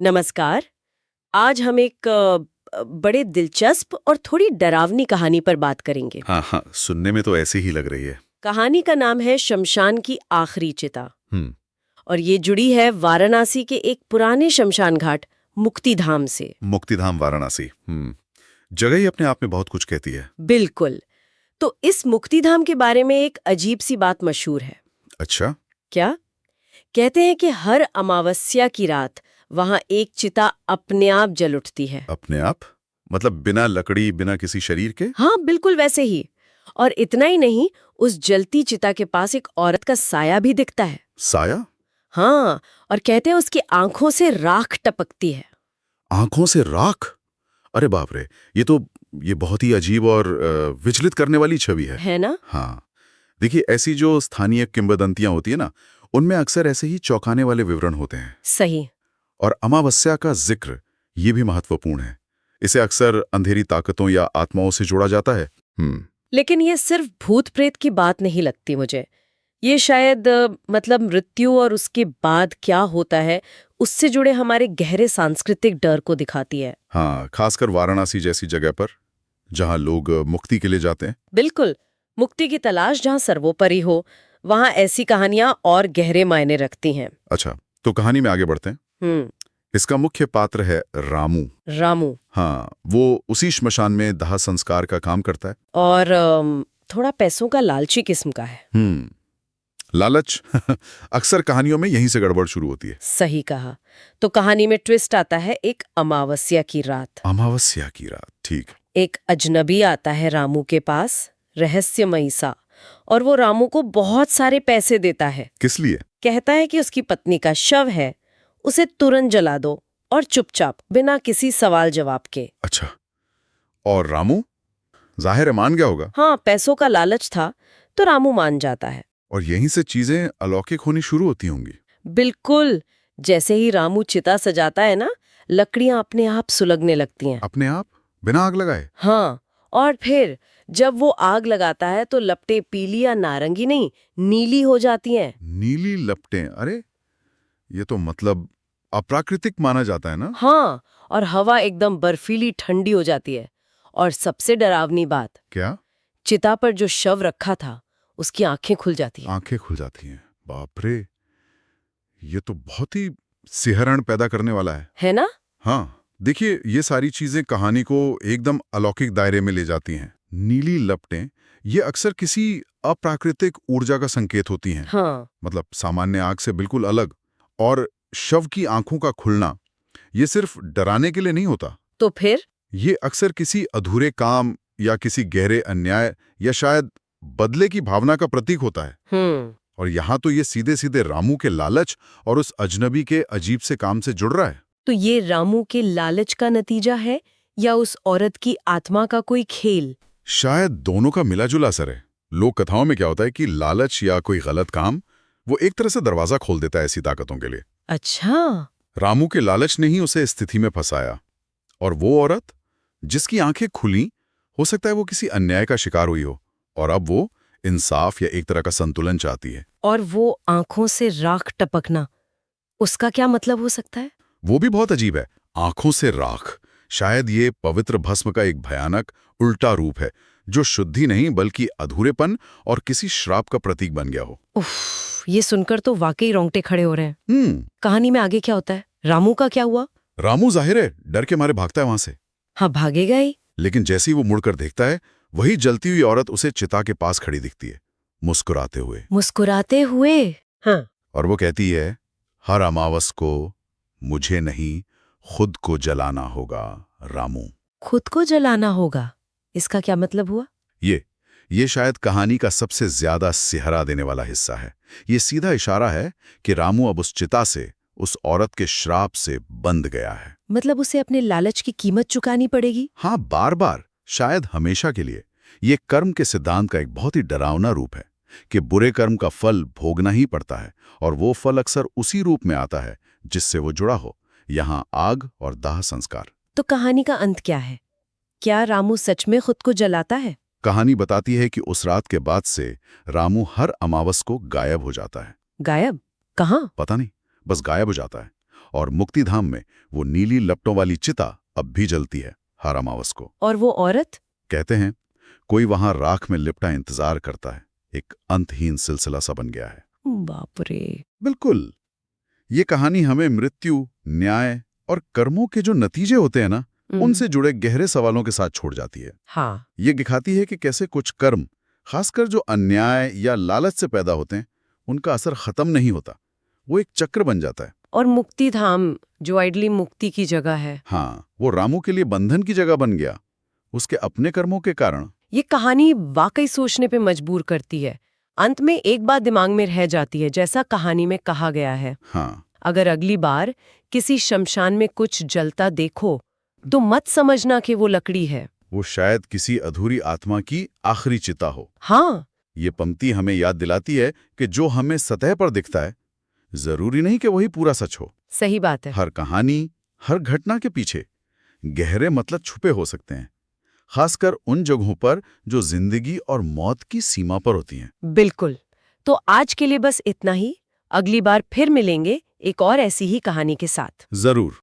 नमस्कार। आज हम एक बड़े दिलचस्प और थोड़ी डरावनी कहानी पर बात करेंगे। हाँ हाँ, सुनने में तो ऐसे ही लग रही है। कहानी का नाम है शमशान की आखिरी चिता हम्म। और ये जुड़ी है वाराणसी के एक पुराने शमशान घाट मुक्तिधाम से। मुक्तिधाम वाराणसी। जगह ही अपने आप में बहुत कुछ कहती है। बिल्कुल। तो इस मुक्तिधाम के बारे में एक अजीब सी बात मशहूर है। अच्छा। क्या? कहते हैं कि हर अमावस्या की रात वहां एक चिता अपने आप जल उठती है। अपने आप? मतलब बिना लकड़ी, बिना किसी शरीर के? हाँ, बिल्कुल वैसे ही। और इतना ही नहीं, उस जलती चिता के पास एक औरत का साया भी दिखता है। साया? हाँ, और कहते हैं उसकी आंखों से राख टपकती है। आंखों से राख? अरे बाप रे, ये बहुत ही अजीब और विचलित करने वाली छवि है ना? हाँ। देखिए, ऐसी जो स्थानीय किंवदंतियां होती है ना, उनमें अक्सर ऐसे ही चौंकाने वाले विवरण होते हैं। सही। और अमावस्या का जिक्र ये भी महत्वपूर्ण है। इसे अक्सर अंधेरी ताकतों या आत्माओं से जोड़ा जाता है। लेकिन ये सिर्फ भूत प्रेत की बात नहीं लगती मुझे। ये शायद मतलब मृत्यु और उसके बाद क्या होता है उससे जुड़े हमारे गहरे सांस्कृतिक डर को दिखाती है। हाँ, खासकर वाराणसी जैसी जगह पर जहाँ लोग मुक्ति के लिए जाते हैं। बिल्कुल। मुक्ति की तलाश जहाँ सर्वोपरि हो, वहाँ ऐसी कहानियां और गहरे मायने रखती हैं। अच्छा, तो कहानी में आगे बढ़ते हैं। इसका मुख्य पात्र है रामू। रामू। हाँ, वो उसी श्मशान में दाह संस्कार का काम करता है। और थोड़ा पैसों का लालची किस्म का है। लालच अक्सर कहानियों में यहीं से गड़बड़ शुरू होती है। सही कहा। तो कहानी में ट्विस्ट आता है एक अमावस्या की रात। अमावस्या की रात, ठीक। एक अजनबी आता है रामू के पास, रहस्यमयी सा, और वो रामू को बहुत सारे पैसे देता है। किस लिए? कहता है कि उसकी पत्नी का शव है, उसे तुरंत जला दो और चुपचाप, बिना किसी सवाल जवाब के। अच्छा, और रामू जाहिर है मान गया होगा। हाँ, पैसों का लालच था तो रामू मान जाता है। और यहीं से चीजें अलौकिक होनी शुरू होती होंगी। बिल्कुल। जैसे ही रामू चिता सजाता है ना, लकड़ियां अपने आप सुलगने लगती हैं। अपने आप? बिना आग लगाए? हाँ, और फिर जब वो आग लगाता है तो लपटें पीली या नारंगी नहीं, नीली हो जाती हैं। नीली लपटें? अरे, ये तो मतलब अप्राकृतिक माना जाता है ना? हाँ, और हवा एकदम बर्फीली ठंडी हो जाती है। और सबसे डरावनी बात, क्या? चिता पर जो शव रखा था उसकी आंखें खुल जाती हैं। आंखें खुल जाती हैं? बाप रे, ये तो बहुत ही सिहरण पैदा करने वाला है ना? हाँ, देखिए, ये सारी चीजें कहानी को एकदम अलौकिक दायरे में ले जाती हैं। नीली लपटें ये अक्सर किसी अप्राकृतिक ऊर्जा का संकेत होती हैं। हाँ। मतलब सामान्य आग से बिल्कुल अलग। और शव की आंखों का खुलना ये सिर्फ डराने के लिए नहीं होता। तो फिर ये अक्सर किसी अधूरे काम या किसी गहरे अन्याय या शायद बदले की भावना का प्रतीक होता है। और यहाँ तो ये सीधे सीधे रामू के लालच और उस अजनबी के अजीब से काम से जुड़ रहा है। तो ये रामू के लालच का नतीजा है या उस औरत की आत्मा का कोई खेल? शायद दोनों का मिलाजुला असर है। लोक कथाओं में क्या होता है कि लालच या कोई गलत काम वो एक तरह से दरवाजा खोल देता है ऐसी ताकतों के लिए। अच्छा। रामू के लालच ने ही उसे स्थिति में फंसाया। और वो औरत जिसकी आंखें खुली, हो सकता है वो किसी अन्याय का शिकार हुई हो और अब वो इंसाफ या एक तरह का संतुलन चाहती है। और वो आंखों से राख टपकना, उसका क्या मतलब हो सकता है? वो भी बहुत अजीब है। आंखों से राख, शायद ये पवित्र भस्म का एक भयानक उल्टा रूप है जो शुद्धि नहीं बल्कि अधूरेपन और किसी श्राप का प्रतीक बन गया हो। उफ, ये सुनकर तो वाकई रोंगटे खड़े हो रहे हैं। कहानी में आगे क्या होता है? रामू का क्या हुआ? रामू जाहिर है डर के मारे भागता है वहां से। हाँ, भागेगा ही। लेकिन जैसे ही वो मुड़कर देखता है, वही जलती हुई औरत उसे चिता के पास खड़ी दिखती है, मुस्कुराते हुए। मुस्कुराते हुए? हाँ। और वो कहती है, हर अमावस को मुझे नहीं, खुद को जलाना होगा रामू। खुद को जलाना होगा? इसका क्या मतलब हुआ? ये शायद कहानी का सबसे ज्यादा सिहरा देने वाला हिस्सा है। ये सीधा इशारा है कि रामू अब उस चिता से, उस औरत के श्राप से बंध गया है। मतलब उसे अपने लालच की कीमत चुकानी पड़ेगी? हाँ, बार बार, शायद हमेशा के लिए। ये कर्म के सिद्धांत का एक बहुत ही डरावना रूप है कि बुरे कर्म का फल भोगना ही पड़ता है और वो फल अक्सर उसी रूप में आता है जिससे वो जुड़ा हो, यहाँ आग और दाह संस्कार। तो कहानी का अंत क्या है? क्या रामू सच में खुद को जलाता है? कहानी बताती है कि उस रात के बाद से रामू हर अमावस को गायब हो जाता है। गायब? कहाँ? पता नहीं, बस गायब हो जाता है। और मुक्तिधाम में वो नीली लपटों वाली चिता अब भी जलती है हर अमावस को। और वो औरत? कहते हैं कोई वहां राख में लिपटा इंतजार करता है, एक अंतहीन सिलसिला सा बन गया है। बाप रे। बिल्कुल। ये कहानी हमें मृत्यु, न्याय और कर्मों के जो नतीजे होते हैं ना, उनसे जुड़े गहरे सवालों के साथ छोड़ जाती है। हाँ। ये दिखाती है कि कैसे कुछ कर्म, खासकर जो अन्याय या लालच से पैदा होते हैं, उनका असर खत्म नहीं होता, वो एक चक्र बन जाता है। और मुक्तिधाम जो आइडली मुक्ति की जगह है, हाँ, वो रामू के लिए बंधन की जगह बन गया, उसके अपने कर्मों के कारण। ये कहानी वाकई सोचने पे मजबूर करती है। अंत में एक बात दिमाग में रह जाती है, जैसा कहानी में कहा गया है, हाँ, अगर अगली बार किसी शमशान में कुछ जलता देखो तो मत समझना कि वो लकड़ी है, वो शायद किसी अधूरी आत्मा की आखिरी चिता हो। हाँ। ये पंक्ति हमें याद दिलाती है कि जो हमें सतह पर दिखता है, जरूरी नहीं कि वही पूरा सच हो। सही बात है। हर कहानी, हर घटना के पीछे गहरे मतलब छुपे हो सकते हैं, खासकर उन जगहों पर जो जिंदगी और मौत की सीमा पर होती हैं। बिल्कुल। तो आज के लिए बस इतना ही। अगली बार फिर मिलेंगे एक और ऐसी ही कहानी के साथ। जरूर।